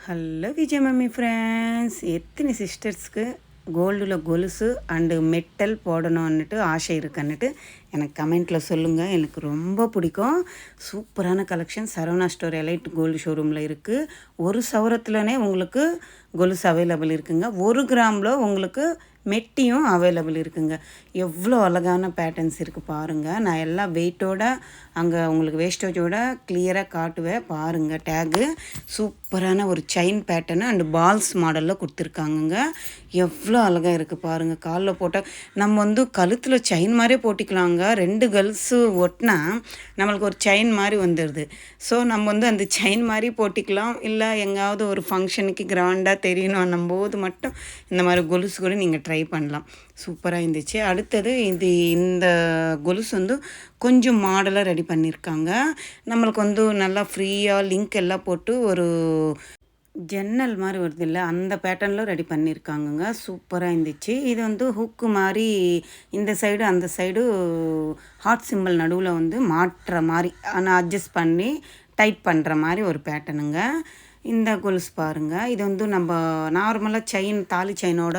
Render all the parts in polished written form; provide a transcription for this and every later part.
Hello Vijay mummy friends, எத்தனை சிஸ்டர்ஸ்க்கு கோல்டில் கொலுசு அண்டு மெட்டல் போடணுன்னுட்டு ஆசை இருக்குன்னுட்டு எனக்கு கமெண்ட்டில் சொல்லுங்கள். எனக்கு ரொம்ப பிடிக்கும். சூப்பரான collection Saravana store elite gold ஷோரூமில் இருக்குது. ஒரு சவரத்துலனே உங்களுக்கு கொலுசு அவைலபிள் இருக்குங்க. 1 கிராமில் உங்களுக்கு மெட்டியும் அவைலபிள் இருக்குங்க. எவ்வளோ அழகான பேட்டர்ன்ஸ் இருக்குது பாருங்கள். நான் எல்லாம் வெயிட்டோட அங்கே உங்களுக்கு வேஸ்டேஜோட கிளியராக காட்டுவேன் பாருங்கள். டேகு சூப்பரான ஒரு செயின் பேட்டர்னு அண்டு பால்ஸ் மாடலில் கொடுத்துருக்காங்கங்க. எவ்வளோ அழகாக இருக்குது பாருங்கள். காலில் போட்டால் நம்ம கழுத்தில் செயின் மாதிரியே போட்டிக்கலாங்க. 2 கல்ஸு ஒட்டினா நம்மளுக்கு ஒரு செயின் மாதிரி வந்துடுது. ஸோ நம்ம அந்த செயின் மாதிரி போட்டிக்கலாம். இல்லை எங்காவது ஒரு ஃபங்க்ஷனுக்கு கிராண்டாக தெரியணும் போது மட்டும் இந்த மாதிரி கொலுசு கூட நீங்கள் ட்ரை பண்ணலாம். சூப்பராக இருந்துச்சு. அடுத்தது இந்த கொலுசு கொஞ்சம் மாடலாக ரெடி பண்ணியிருக்காங்க. நம்மளுக்கு நல்லா ஃப்ரீயாக லிங்க் எல்லாம் போட்டு ஒரு ஜன்னல் மாதிரி வருது இல்லை, அந்த பேட்டர்னில் ரெடி பண்ணியிருக்காங்கங்க. சூப்பராக இருந்துச்சு. இது ஹுக்கு மாதிரி இந்த சைடு அந்த சைடு ஹார்ட் சிம்பிள் நடுவில் மாட்டுற மாதிரி ஆனால் அட்ஜஸ்ட் பண்ணி டைட் பண்ணுற மாதிரி ஒரு பேட்டர்னுங்க. இந்த கொலுசு பாருங்கள். இது நம்ம நார்மலாக செயின் தாலி செயினோட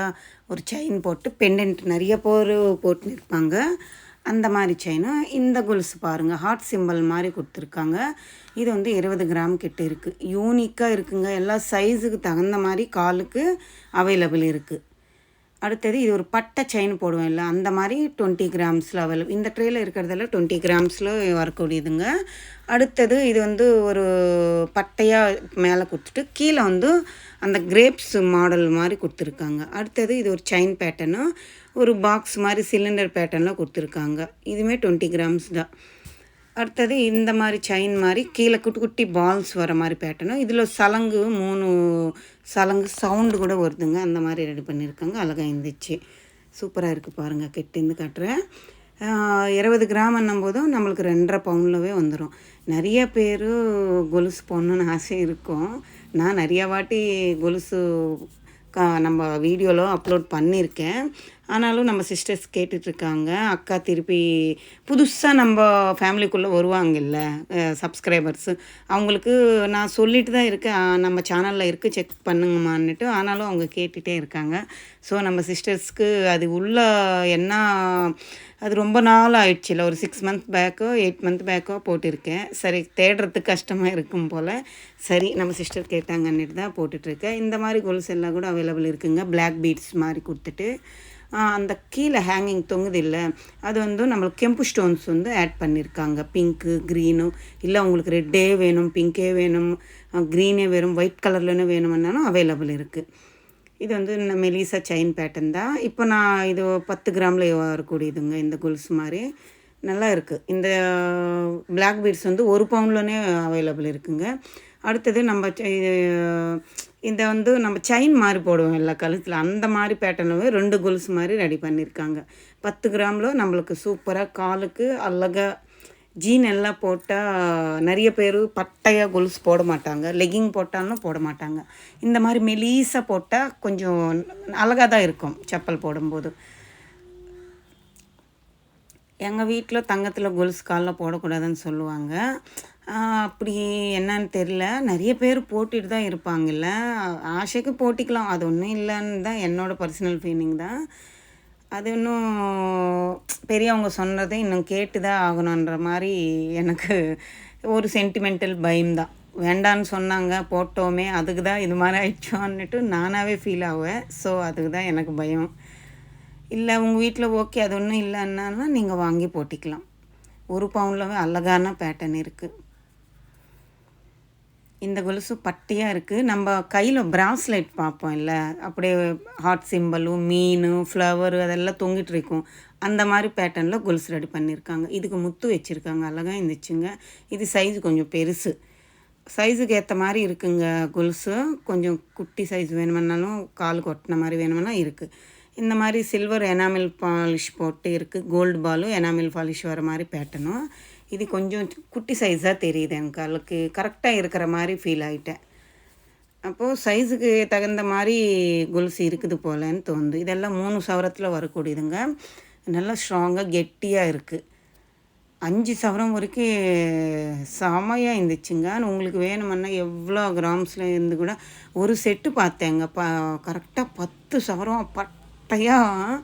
ஒரு செயின் போட்டு பெண்டன்ட் நிறைய பேர் போட்டு இருப்பாங்க, அந்த மாதிரி செயினு. இந்த கொலுசு பாருங்கள், ஹார்ட் சிம்பிள் மாதிரி கொடுத்துருக்காங்க. இது 20 கிராம் கிட்ட இருக்குது. யூனிக்காக இருக்குங்க. எல்லா சைஸுக்கு தகுந்த மாதிரி காலுக்கு அவைலபிள் இருக்குது. அடுத்தது இது ஒரு பட்டை செயின் போடுவோம் இல்லை, அந்த மாதிரி 20 கிராம்ஸில் அவைலபிள். இந்த ட்ரேயில் இருக்கிறதெல்லாம் 20 கிராம்ஸில் வரக்கூடியதுங்க. அடுத்தது இது ஒரு பட்டையாக மேலே கொடுத்துட்டு கீழே அந்த கிரேப்ஸ் மாடல் மாதிரி கொடுத்துருக்காங்க. அடுத்தது இது ஒரு செயின் பேட்டர்னு ஒரு பாக்ஸ் மாதிரி சிலிண்டர் பேட்டர்னில் கொடுத்துருக்காங்க. இதுவுமே 20 கிராம்ஸ் தான். அடுத்தது இந்த மாதிரி செயின் மாதிரி கீழே குட்டி குட்டி பால்ஸ் வர மாதிரி பேட்டர்னும். இதில் சலங்கு 3 சலங்கு சவுண்டு கூட வருதுங்க. அந்த மாதிரி ரெடி பண்ணியிருக்காங்க. அழகாக இருந்துச்சு. சூப்பராக இருக்குது பாருங்கள். கெட்டிருந்து காட்டுறேன். 20 கிராம் போதும் நம்மளுக்கு 2.5 பவுன்லவே வந்துடும். நிறைய பேர் கொலுசு போடணுன்னு ஆசை இருக்கும். நான் நிறையா வாட்டி கொலுசு நம்ம வீடியோவில் அப்லோட் பண்ணியிருக்கேன். ஆனாலும் நம்ம சிஸ்டர்ஸ் கேட்டுட்ருக்காங்க. அக்கா திருப்பி புதுசாக நம்ம ஃபேமிலிக்குள்ளே வருவாங்கல்ல சப்ஸ்கிரைபர்ஸு, அவங்களுக்கு நான் சொல்லிட்டு தான் இருக்கேன், நம்ம சேனலில் இருக்குது செக் பண்ணுங்கம்மான்னுட்டு. ஆனாலும் அவங்க கேட்டுகிட்டே இருக்காங்க. ஸோ நம்ம சிஸ்டர்ஸ்க்கு அது உள்ள என்ன, அது ரொம்ப நாள் ஆயிடுச்சு இல்லை, ஒரு 6 மந்த் பேக்கோ 8 மந்த் பேக்கோ போட்டிருக்கேன். சரி, தேடுறதுக்கு கஷ்டமாக இருக்கும் போல். சரி, நம்ம சிஸ்டர் கேட்டாங்கன்னுட்டு தான் போட்டுட்ருக்கேன். இந்த மாதிரி கொலுசு எல்லாம் கூட அவைலபிள் இருக்குங்க. பிளாக் பீட்ஸ் மாதிரி கொடுத்துட்டு அந்த கீழே ஹேங்கிங் தொங்குது இல்லை, அது நம்மளுக்கு கெம்பு ஸ்டோன்ஸ் ஆட் பண்ணியிருக்காங்க. பிங்க்கு க்ரீனும் இல்லை, உங்களுக்கு ரெட்டே வேணும், பிங்கே வேணும், க்ரீனே வேணும், ஒயிட் கலர்லன்னு வேணும்னாலும் அவைலபிள் இருக்குது. இது மெலிசா செயின் பேட்டர்ன் தான். இப்போ நான் இது 10 கிராமில் வரக்கூடியதுங்க. இந்த கொலுசு மாதிரி நல்லா இருக்குது. இந்த பிளாக் பீட்ஸ் 1 பவுன்லனே அவைலபிள் இருக்குங்க. அடுத்தது நம்ம இந்த நம்ம செயின் மாதிரி போடுவோம் எல்லா கழுத்தில், அந்த மாதிரி பேட்டர்னவே 2 கொலுசு மாதிரி ரெடி பண்ணியிருக்காங்க. 10 கிராமில் நம்மளுக்கு சூப்பராக காலுக்கு அழகாக. ஜீன் எல்லாம் போட்டால் நிறைய பேர் பட்டையாக கொலுசு போட மாட்டாங்க, லெகிங் போட்டாலும் போட மாட்டாங்க. இந்த மாதிரி மெலீஸாக போட்டால் கொஞ்சம் அழகாக தான் இருக்கும் செப்பல் போடும்போது. எங்கள் வீட்டில் தங்கத்தில் கொலுசு காலில் போடக்கூடாதுன்னு சொல்லுவாங்க. அப்படி என்னன்னு தெரில, நிறைய பேர் போட்டுட்டு தான் இருப்பாங்கல்ல. ஆசைக்கு போட்டிக்கலாம், அது ஒன்றும் இல்லைன்னு தான் என்னோடய பர்சனல் ஃபீலிங் தான். அது இன்னும் பெரியவங்க சொன்னதை இன்னும் கேட்டு தான் ஆகணுன்ற மாதிரி எனக்கு ஒரு சென்டிமெண்டல் பயம்தான். வேண்டான்னு சொன்னாங்க, போட்டோமே, அதுக்கு தான் இது மாதிரி ஆயிடுச்சோன்னுட்டு நானாகவே ஃபீல் ஆகுவேன். ஸோ அதுக்கு தான் எனக்கு பயம். இல்லை உங்கள் வீட்டில் ஓகே அது ஒன்றும் இல்லைன்னா நீங்கள் வாங்கி போட்டிக்கலாம். 1 பவுன்லவே அழகான பேட்டர்ன் இருக்குது. இந்த கொலுசு பட்டையாக இருக்குது. நம்ம கையில் பிராஸ்லைட் பார்ப்போம் இல்லை, அப்படியே ஹார்ட் சிம்பலும் மீன் ஃப்ளவரு அதெல்லாம் தொங்கிட்டு இருக்கும். அந்த மாதிரி பேட்டர்னில் கொலுசு ரெடி பண்ணியிருக்காங்க. இதுக்கு முத்து வச்சுருக்காங்க. அழகாக இருந்துச்சுங்க. இது சைஸ் கொஞ்சம் பெருசு, சைஸுக்கு ஏற்ற மாதிரி இருக்குங்க கொலுசு. கொஞ்சம் குட்டி சைஸ் வேணுமென்னாலும் காலுக்கு ஒட்டின மாதிரி வேணுமென்னா இருக்குது. இந்த மாதிரி சில்வர் எனாமில் பாலிஷ் போட்டு இருக்குது. கோல்டு பாலும் எனாமில் பாலிஷ் வர மாதிரி பேட்டர்னும். இது கொஞ்சம் குட்டி சைஸாக தெரியுது எனக்கு. அதுக்கு கரெக்டாக இருக்கிற மாதிரி ஃபீல் ஆகிட்டேன். அப்போது சைஸுக்கு தகுந்த மாதிரி கொலுசு இருக்குது போலன்னு தோணுது. இதெல்லாம் 3 சவரத்தில் வரக்கூடியதுங்க. நல்லா ஸ்ட்ராங்காக கெட்டியாக இருக்குது. 5 சவரம் வரைக்கும் செமையாக இருந்துச்சுங்க. உங்களுக்கு வேணுமன்னா எவ்வளோ கிராம்ஸில் இருந்து கூட ஒரு செட்டு பார்த்தேங்க. கரெக்டாக 10 சவரம் பட்டையாக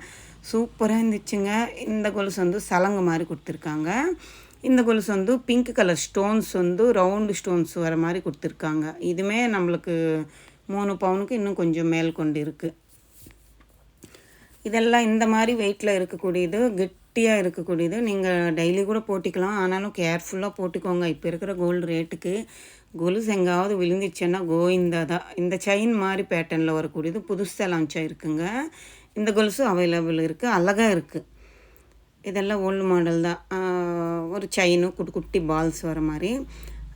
சூப்பராக இருந்துச்சுங்க. இந்த கொலுசு வந்து சலங்கு மாதிரி கொடுத்துருக்காங்க. இந்த கொலுசு வந்து பிங்க் கலர் ஸ்டோன்ஸ் வந்து ரவுண்டு ஸ்டோன்ஸ் வர மாதிரி கொடுத்துருக்காங்க. இதுவுமே நம்மளுக்கு 3 பவுனுக்கு இன்னும் கொஞ்சம் மேல் கொண்டு இருக்குது. இதெல்லாம் இந்த மாதிரி வெயிட்டில் இருக்கக்கூடியது, கெட்டியாக இருக்கக்கூடியது. நீங்கள் டெய்லி கூட போட்டிக்கலாம். ஆனாலும் கேர்ஃபுல்லாக போட்டுக்கோங்க. இப்போ இருக்கிற கோல்டு ரேட்டுக்கு கொலுசு எங்காவது விழுந்துச்சுன்னா கோவிந்தா தான். இந்த செயின் மாதிரி பேட்டர்னில் வரக்கூடியது புதுசாக லான்ச் ஆகிருக்குங்க. இந்த கொலுசு அவைலபிள் இருக்குது, அழகாக இருக்குது. இதெல்லாம் ஓல்டு மாடல் தான். ஒரு செயினு குட்டி பால்ஸ் வர மாதிரி.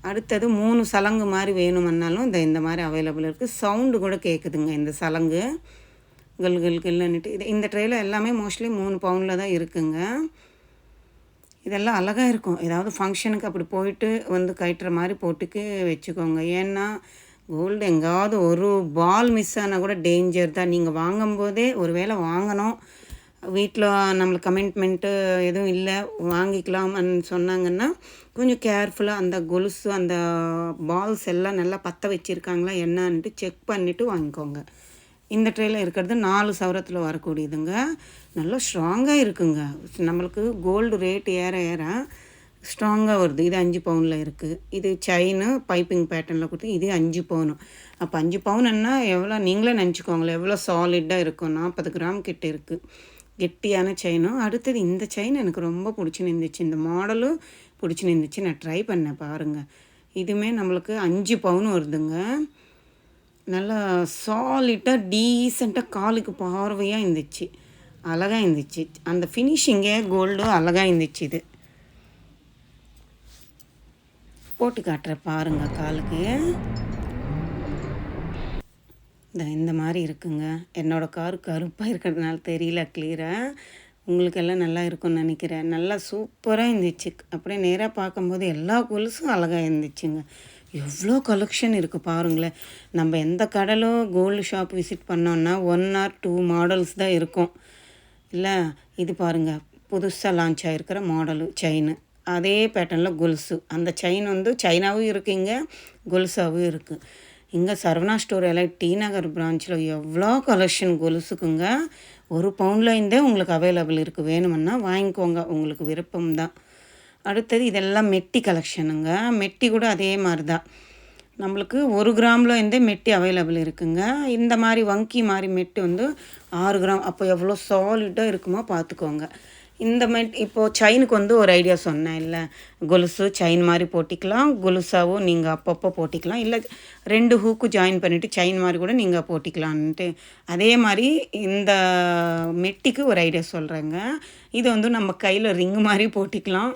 அடுத்தது 3 சலங்கு மாதிரி வேணுமன்னாலும் இந்த மாதிரி அவைலபிள் இருக்குது. சவுண்டு கூட கேட்குதுங்க இந்த சலங்கு. கல்லுன்னுட்டு இந்த ட்ரேயில் எல்லாமே மோஸ்ட்லி 3 பவுனில் தான் இருக்குங்க. இதெல்லாம் அழகாக இருக்கும். ஏதாவது ஃபங்க்ஷனுக்கு அப்படி போயிட்டு வந்து கட்டுற மாதிரி போட்டுக்கு வச்சுக்கோங்க. ஏன்னா கோல்டு எங்காவது ஒரு பால் மிஸ் ஆனால் கூட டேஞ்சர் தான். நீங்கள் வாங்கும்போதே ஒரு வேளை வாங்கணும், வீட்டில் நம்மளுக்கு கமிட்மெண்ட்டு எதுவும் இல்லை, வாங்கிக்கலாம்னு சொன்னாங்கன்னா கொஞ்சம் கேர்ஃபுல்லாக அந்த கொலுசு அந்த பால்ஸ் எல்லாம் நல்லா பற்ற வச்சுருக்காங்களா என்னன்ட்டு செக் பண்ணிவிட்டு வாங்கிக்கோங்க. இந்த ட்ரேயில் இருக்கிறது 4 சவரத்தில் வரக்கூடியதுங்க. நல்லா ஸ்ட்ராங்காக இருக்குங்க. நம்மளுக்கு கோல்டு ரேட் ஏற ஏற ஸ்ட்ராங்காக வருது. இது 5 பவுனில் இருக்குது. இது செயினு பைப்பிங் பேட்டர்னில் கொடுத்து இது 5 பவுனு. அப்போ 5 பவுனுன்னா எவ்வளோ நீங்களே நினச்சிக்கோங்களேன் எவ்வளோ சாலிடாக இருக்கும். 40 கிராம் கிட்ட இருக்குது. கெட்டியான செயினும். அடுத்தது இந்த செயின் எனக்கு ரொம்ப பிடிச்சின்னு இருந்துச்சு. இந்த மாடலும் பிடிச்சின்னு இருந்துச்சு. நான் ட்ரை பண்ணேன் பாருங்கள். இதுவுமே நம்மளுக்கு 5 பவுன் வருதுங்க. நல்லா சாலிட்டாக டீசெண்டாக காலுக்கு பார்வையாக இருந்துச்சு, அழகாக இருந்துச்சு. அந்த ஃபினிஷிங்கே கோல்டு அழகாக இருந்துச்சு. இது போட்டு காட்டுறேன் பாருங்கள். காலுக்கு இந்த மாதிரி இருக்குங்க. என்னோடய காரு கருப்பாக இருக்கிறதுனால தெரியல கிளியராக. உங்களுக்கெல்லாம் நல்லா இருக்கும்னு நினைக்கிறேன். நல்லா சூப்பராக இருந்துச்சு. அப்படியே நேராக பார்க்கும்போது எல்லா கொலுசும் அழகாக இருந்துச்சுங்க. எவ்வளோ கலெக்ஷன் இருக்குது பாருங்களேன். நம்ம எந்த கடையிலும் கோல்டு ஷாப் விசிட் பண்ணோன்னா 1 or 2 மாடல்ஸ் தான் இருக்கும் இல்லை. இது பாருங்கள், புதுசாக லான்ச் ஆகிருக்கிற மாடலு செயின், அதே பேட்டர்னில் கொலுசு. அந்த செயின் வந்து சைனாவும் இருக்குது, இங்கே கொலுசாகவும் இருக்குது. இங்கே சரவணா ஸ்டோர் எல்லாம் டி நகர் பிரான்ச்சில் எவ்வளோ கலெக்ஷன் கொலுசுக்குங்க. 1 பவுனில் இருந்தே உங்களுக்கு அவைலபிள் இருக்குது. வேணுமுன்னா வாங்கிக்கோங்க, உங்களுக்கு விருப்பம்தான். அடுத்தது இதெல்லாம் மெட்டி கலெக்ஷனுங்க. மெட்டி கூட அதே மாதிரி தான். நம்மளுக்கு 1 கிராமில் இருந்தே மெட்டி அவைலபிள் இருக்குங்க. இந்த மாதிரி வங்கி மாதிரி மெட்டி வந்து 6 கிராம். அப்போ எவ்வளோ சாலிடாக இருக்குமோ பார்த்துக்கோங்க. இந்த இப்போது செயினுக்கு வந்து ஒரு ஐடியா சொன்னேன் இல்லை, கொலுசு செயின் மாதிரி போட்டிக்கலாம், கொலுசாவும் நீங்கள் அப்பப்போ போட்டிக்கலாம், இல்லை 2 ஹூக்கு ஜாயின் பண்ணிவிட்டு செயின் மாதிரி கூட நீங்கள் போட்டிக்கலான்ட்டு. அதே மாதிரி இந்த மெட்டிக்கு ஒரு ஐடியா சொல்கிறேங்க. இது வந்து நம்ம கையில் ரிங்கு மாதிரி போட்டிக்கலாம்.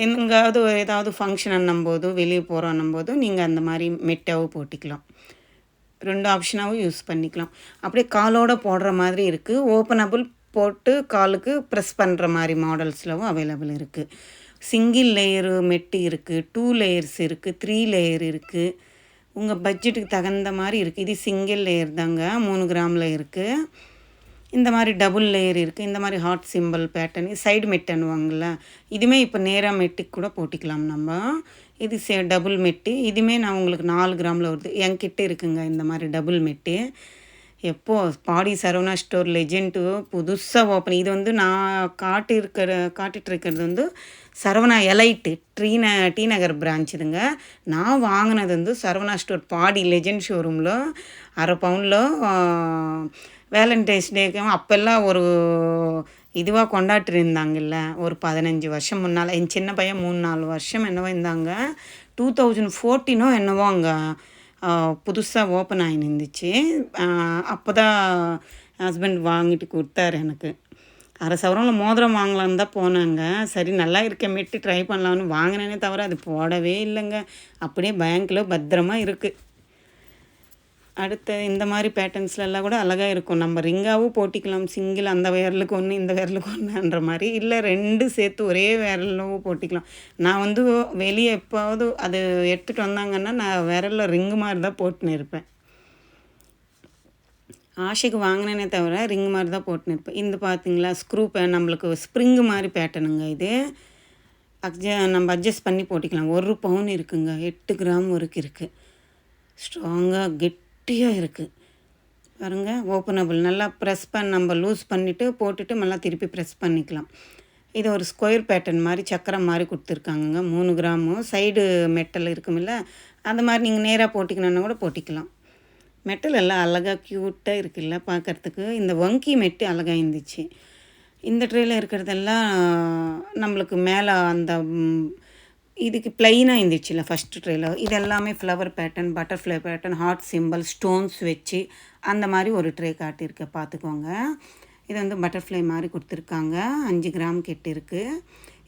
எங்காவது ஏதாவது ஃபங்க்ஷன் அன்னும்போது வெளியே போகிறோன்னும்போது நீங்கள் அந்த மாதிரி மெட்டாவும் போட்டிக்கலாம். 2 ஆப்ஷனாகவும் யூஸ் பண்ணிக்கலாம். அப்படியே காலோடு போடுற மாதிரி இருக்குது. ஓப்பனபிள் போட்டு காலுக்கு ப்ரெஸ் பண்ணுற மாதிரி மாடல்ஸ்லவும் அவைலபிள் இருக்குது. சிங்கிள் லேயரு மெட்டி இருக்குது, 2 லேயர்ஸ் இருக்குது, 3 லேயர் இருக்குது. உங்கள் பட்ஜெட்டுக்கு தகுந்த மாதிரி இருக்குது. இது சிங்கிள் லேயர் தாங்க, 3 கிராமில் இருக்குது. இந்த மாதிரி டபுள் லேயர் இருக்குது. இந்த மாதிரி ஹார்ட் சிம்பிள் பேட்டர்ன், சைடு மெட்டுன்னுவாங்கள்ல, இதுவுமே இப்போ நேராக மெட்டுக்கு கூட போட்டிக்கலாம் நம்ம. இது டபுள் மெட்டு. இதுவுமே நான் உங்களுக்கு 4 கிராமில் வருது. என்கிட்ட இருக்குங்க இந்த மாதிரி டபுள் மெட்டு. எப்போது பாடி சரவணா ஸ்டோர் லெஜெண்டு புதுசாக ஓப்பன். இது வந்து நான் காட்டிகிட்ருக்கிறது வந்து சரவணா எலைட்டு டி நகர் பிரான்ச். இதுங்க நான் வாங்கினது வந்து சரவணா ஸ்டோர் பாடி லெஜெண்ட் ஷோரூமில் 1/2 பவுனில் வேலண்டைன்ஸ் டேக்கு அப்போல்லாம் ஒரு இதுவாக கொண்டாட்டிருந்தாங்கல்ல, ஒரு 15 வருஷம் முன்னால். என் சின்ன பையன் 3-4 வருஷம் என்னவோ இருந்தாங்க. 2014 என்னவோ அங்கே புதுசாக ஓப்பன் ஆகின்னு இருந்துச்சு. அப்போ தான் ஹஸ்பண்ட் வாங்கிட்டு கொடுத்தாரு எனக்கு. 1/2 சவரனில் மோதிரம் வாங்கலான்னு தான் போனாங்க. சரி நல்லா இருக்க மெட்டி ட்ரை பண்ணலான்னு வாங்கினேனே தவிர அது போடவே இல்லைங்க. அப்படியே பேங்க்கில் பத்திரமா இருக்குது. அடுத்த இந்த மாதிரி பேட்டர்ன்ஸ்லலாம் கூட அழகாக இருக்கும். நம்ம ரிங்காகவும் போட்டிக்கலாம், சிங்கிள் அந்த விரலுக்கு ஒன்று இந்த விரலுக்கு ஒன்றுன்ற மாதிரி, இல்லை 2 சேர்த்து ஒரே விரலும் போட்டிக்கலாம். நான் வந்து வெளியே எப்போது அது எடுத்துகிட்டு வந்தாங்கன்னா நான் விரலில் ரிங்கு மாதிரி தான் போட்டுன்னு இருப்பேன். ஆசைக்கு வாங்கினேனே தவிர ரிங் மாதிரி தான் போட்டுன்னு இருப்பேன். இந்த பார்த்திங்களா ஸ்க்ரூ நம்மளுக்கு ஸ்ப்ரிங்கு மாதிரி பேட்டர்னுங்க. இது நம்ம அட்ஜஸ்ட் பண்ணி போட்டிக்கலாம். 1 பவுன் இருக்குங்க. 8 கிராம் வரைக்கும் இருக்குது. ஸ்ட்ராங்காக கெட்டியாக இருக்குது பாருங்கள். ஓப்பனபிள். நல்லா ப்ரெஸ் நம்ம லூஸ் பண்ணிவிட்டு போட்டுட்டு நல்லா திருப்பி ப்ரெஸ் பண்ணிக்கலாம். இது ஒரு ஸ்கொயர் பேட்டர்ன் மாதிரி சக்கரம் மாதிரி கொடுத்துருக்காங்கங்க. 3 கிராமும் சைடு மெட்டல் இருக்குமில்ல, அந்த மாதிரி நீங்கள் நேராக போட்டிக்கணுன்னா கூட போட்டிக்கலாம். மெட்டல் எல்லாம் அழகாக க்யூட்டாக இருக்குல்ல பார்க்குறதுக்கு. இந்த வங்கி மெட்டு அழகாக இருந்துச்சு. இந்த ட்ரேயில் இருக்கிறதெல்லாம் நம்மளுக்கு மேலே அந்த இதுக்கு ப்ளைனாக இருந்துச்சுல்ல ஃபஸ்ட்டு ட்ரேயில். இது எல்லாமே flower pattern, butterfly pattern, heart simple, stones வச்சு அந்த மாதிரி ஒரு ட்ரே காட்டியிருக்கேன் பார்த்துக்கோங்க. இது வந்து பட்டர்ஃப்ளை மாதிரி கொடுத்துருக்காங்க. 5 கிராம் கிட்ட இருக்குது.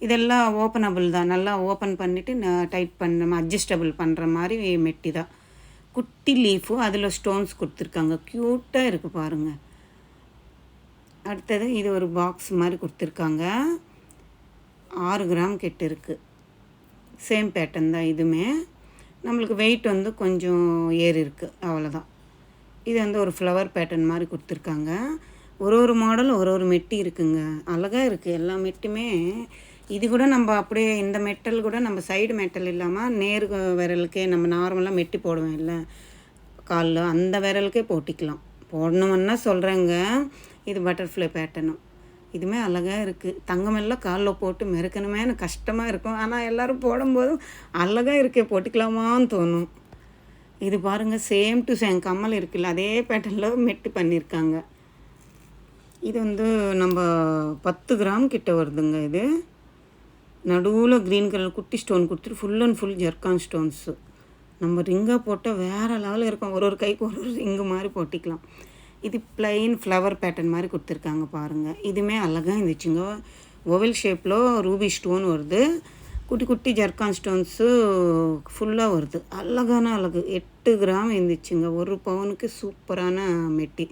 இதெல்லாம் ஓப்பனபிள் தான். நல்லா ஓப்பன் பண்ணிவிட்டு டைட் பண்ண அட்ஜஸ்டபிள் பண்ணுற மாதிரி மெட்டி தான். குட்டி லீஃபும் அதில் ஸ்டோன்ஸ் கொடுத்துருக்காங்க. க்யூட்டாக இருக்குது பாருங்கள். அடுத்தது இது ஒரு பாக்ஸ் மாதிரி கொடுத்துருக்காங்க. 6 கிராம் கிட்ட இருக்குது. சேம் பேட்டர்ன் தான் இதுவுமே. நம்மளுக்கு வெயிட் வந்து கொஞ்சம் ஏறி இருக்குது, அவ்வளோதான். இது வந்து ஒரு ஃப்ளவர் பேட்டர்ன் மாதிரி கொடுத்துருக்காங்க. ஒரு மாடல் ஒரு மெட்டி இருக்குங்க. அழகாக இருக்குது எல்லா மெட்டுமே. இது கூட நம்ம அப்படியே இந்த மெட்டல் கூட நம்ம சைடு மெட்டல் இல்லாமல் நேர் விரலுக்கே நம்ம நார்மலாக மெட்டி போடுவோம் இல்லை காலில், அந்த விரலுக்கே போட்டிக்கலாம். போடணுன்னா சொல்கிறேங்க. இது பட்டர்ஃப்ளை பேட்டர்னும் இதுவுமே அழகாக இருக்குது. தங்கமெல்லாம் காலில் போட்டு மெருக்கணுமே எனக்கு கஷ்டமாக இருக்கும். ஆனால் எல்லோரும் போடும்போது அழகாக இருக்கே போட்டுக்கலாமான்னு தோணும். இது பாருங்கள், சேம் டு சேம் கம்மல் இருக்குல்ல அதே பேட்டர்னில் மெட்டு பண்ணியிருக்காங்க. இது வந்து நம்ம 10 கிராம் கிட்ட வருதுங்க. இது நடுவில் க்ரீன் கலர் குட்டி ஸ்டோன் கொடுத்துட்டு full and full zircon stones. நம்ம ரிங்காக போட்டால் வேறு லெவலில் இருக்கும். ஒரு கைக்கு ஒரு ரிங்கு மாதிரி போட்டிக்கலாம். இது ப்ளைன் ஃப்ளவர் பேட்டர்ன் மாதிரி கொடுத்துருக்காங்க பாருங்கள். இதுவுமே அழகாக இருந்துச்சுங்க. ஓவல் ஷேப்பில் ரூபி ஸ்டோன் வருது. குட்டி குட்டி ஜர்கான் ஸ்டோன்ஸு ஃபுல்லாக வருது. அழகான அழகு. 8 கிராம் இருந்துச்சுங்க. 1 பவுனுக்கு சூப்பரான மெட்டி.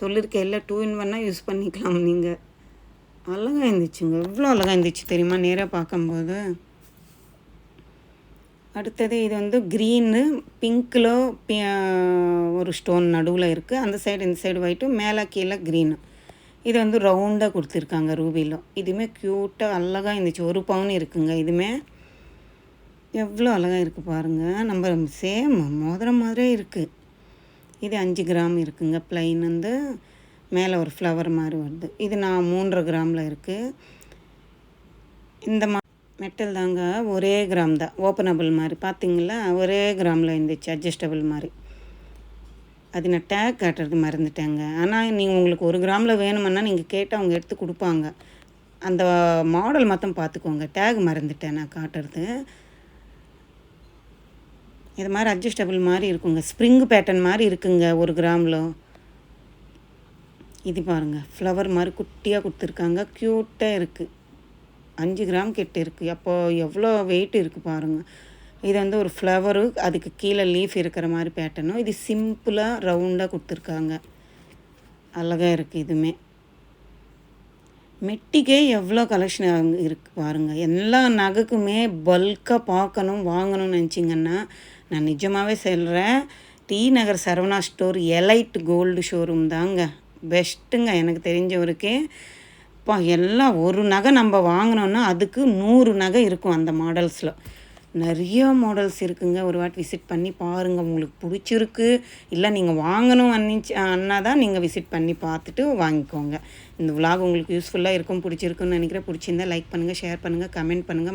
சொல்லியிருக்கேன் இல்லை, 2 in 1 யூஸ் பண்ணிக்கலாம் நீங்கள். அழகாக இருந்துச்சுங்க. எவ்வளோ அழகாக இருந்துச்சு தெரியுமா நேராக பார்க்கும்போது. அடுத்தது இது வந்து க்ரீனு பிங்க்கில் ஒரு ஸ்டோன் நடுவில் இருக்குது. அந்த சைடு இந்த சைடு ஒயிட்டு, மேலே கீழே க்ரீனு. இது வந்து ரவுண்டாக கொடுத்துருக்காங்க ரூபியில். இதுவுமே க்யூட்டாக அழகாக இருந்துச்சு. 1 பவுன் இருக்குங்க. இதுவுமே எவ்வளோ அழகாக இருக்குது பாருங்கள். நம்ம சேம் மோதிரம் மாதிரியே இருக்குது. இது 5 கிராம் இருக்குங்க. ப்ளைன் வந்து மேலே ஒரு ஃப்ளவர் மாதிரி வருது. இது நான் 3.5 கிராமில் இருக்குது. இந்த மெட்டல் தாங்க ஒரே கிராம் தான். ஓப்பனபிள் மாதிரி பார்த்திங்களா, ஒரே கிராமில் இருந்துச்சு அட்ஜஸ்டபிள் மாதிரி. அது நான் டேக் காட்டுறது மறந்துட்டேங்க. ஆனால் நீங்கள் உங்களுக்கு 1 கிராமில் வேணுமென்னா நீங்கள் கேட்டால் அவங்க எடுத்து கொடுப்பாங்க. அந்த மாடல் மட்டும் பார்த்துக்கோங்க. டேக் மறந்துட்டேன் நான் காட்டுறது. இது மாதிரி அட்ஜஸ்டபிள் மாதிரி இருக்குங்க. ஸ்ப்ரிங் பேட்டர்ன் மாதிரி இருக்குங்க 1 கிராமில். இது பாருங்கள், ஃப்ளவர் மாதிரி குட்டியாக கொடுத்துருக்காங்க. க்யூட்டாக இருக்குது. 5 கிராம் கிட்ட இருக்குது. அப்போது எவ்வளோ வெயிட் இருக்குது பாருங்கள். இது வந்து ஒரு ஃப்ளவரு, அதுக்கு கீழே லீஃப் இருக்கிற மாதிரி பேட்டர்னும். இது சிம்பிளாக ரவுண்டாக கொடுத்துருக்காங்க. அழகாக இருக்குது. இதுவுமே மெட்டிக்கே எவ்வளோ கலெக்ஷன் இருக்குது பாருங்கள். எல்லா நகைக்குமே பல்காக பார்க்கணும் வாங்கணும்னு நினச்சிங்கன்னா நான் நிஜமாகவே சொல்கிறேன், T Nagar Saravana store elite gold showroom தாங்க பெஸ்ட்டுங்க எனக்கு தெரிஞ்சவருக்கே. எல்லாம் ஒரு நகை நம்ம வாங்கினோன்னா அதுக்கு 100 நகை இருக்கும். அந்த மாடல்ஸில் நிறைய மாடல்ஸ் இருக்குங்க. ஒரு வாட்டி விசிட் பண்ணி பாருங்கள். உங்களுக்கு பிடிச்சிருக்கு இல்லை நீங்கள் வாங்கணும் அண்ணா தான் நீங்கள் விசிட் பண்ணி பார்த்துட்டு வாங்கிக்கோங்க. இந்த விலாக் உங்களுக்கு யூஸ்ஃபுல்லாக இருக்கும், பிடிச்சிருக்குன்னு நினைக்கிறேன். பிடிச்சிருந்தா லைக் பண்ணுங்கள், ஷேர் பண்ணுங்கள், கமெண்ட் பண்ணுங்கள்.